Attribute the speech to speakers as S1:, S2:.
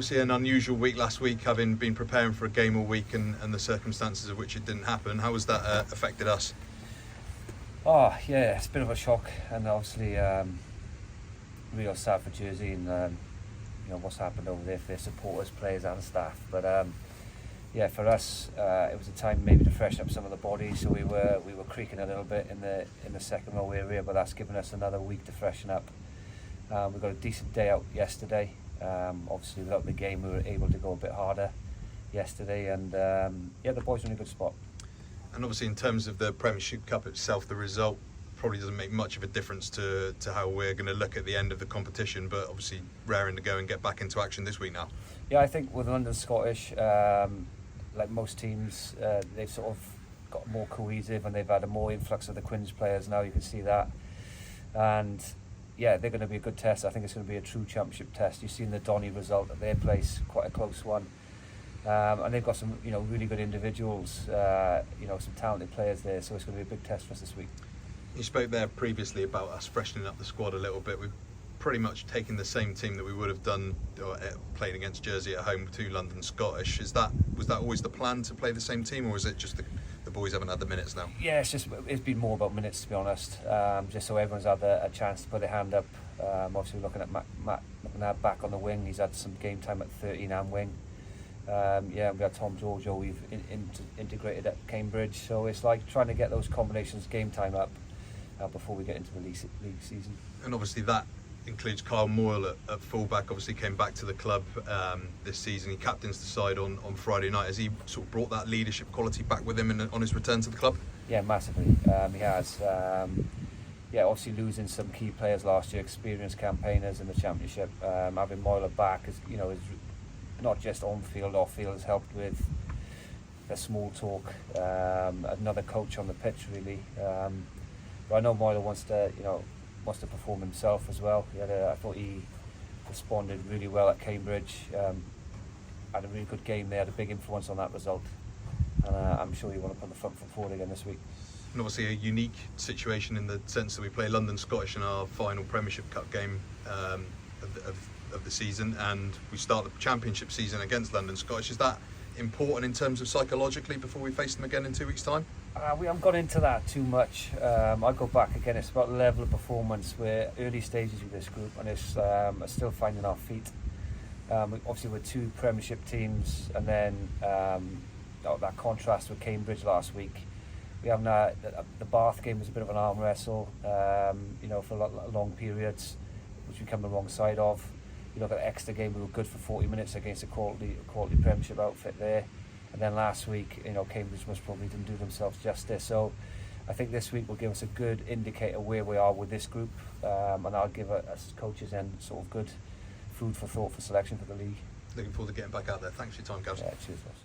S1: obviously an unusual week last week, having been preparing for a game all week and the circumstances of which it didn't happen. How has that affected us?
S2: Oh yeah, it's a bit of a shock, and obviously real sad for Jersey and what's happened over there for their supporters, players and staff. But yeah, for us it was a time maybe to freshen up some of the bodies, so we were creaking a little bit in the second row area, but that's given us another week to freshen up. We got a decent day out yesterday. Obviously without the game we were able to go a bit harder yesterday, and yeah, the boys are in a good spot.
S1: And obviously in terms of the Premiership Cup itself, the result probably doesn't make much of a difference to how we're going to look at the end of the competition, but obviously raring to go and get back into action this week now.
S2: Yeah, I think with London Scottish, like most teams, they've sort of got more cohesive and they've had a more influx of the Quins players now, you can see that. And yeah, they're going to be a good test. I think it's going to be a true championship test. You've seen the Donny result at their place, quite a close one. And they've got some, really good individuals, some talented players there. So it's going to be a big test for us this week.
S1: You spoke there previously about us freshening up the squad a little bit. We've pretty much taken the same team that we would have done playing against Jersey at home to London Scottish. Was that always the plan, to play the same team, or was it just the boys haven't had the minutes now?
S2: Yeah, it's been more about minutes, to be honest. Just so everyone's had a chance to put their hand up. Obviously, looking at Matt back on the wing, he's had some game time at 13 and wing. Yeah, we've got Tom Giorgio we've integrated at Cambridge, so it's like trying to get those combinations game time up before we get into the league season.
S1: And obviously that includes Kyle Moyle at fullback. Obviously came back to the club this season. He captains the side on Friday night. Has he sort of brought that leadership quality back with him on his return to the club?
S2: Yeah, massively. He has. Yeah, obviously losing some key players last year, experienced campaigners in the championship. Having Moyle back is not just on field, off field, has helped with the small talk. Another coach on the pitch, really. But I know Moyle wants to perform himself as well. I thought he responded really well at Cambridge. Had a really good game there, had a big influence on that result. And I'm sure he want to put the front foot forward again this week.
S1: And obviously a unique situation in the sense that we play London Scottish in our final Premiership Cup game of the season, and we start the Championship season against London Scottish. Is that important in terms of psychologically before we face them again in 2 weeks' time?
S2: We haven't gone into that too much. I go back again, it's about level of performance. We're early stages with this group, and it's still finding our feet. Obviously we're two Premiership teams, and then that contrast with Cambridge last week. We haven't the Bath game was a bit of an arm wrestle, for long periods, which we come the wrong side of. You look at the Exeter game, we were good for 40 minutes against a quality Premiership outfit there. And then last week, Cambridge most probably didn't do themselves justice. So I think this week will give us a good indicator where we are with this group, and I'll give us coaches and sort of good food for thought for selection for the league.
S1: Looking forward to getting back out there. Thanks for your time, Gavin.
S2: Yeah, cheers, boss.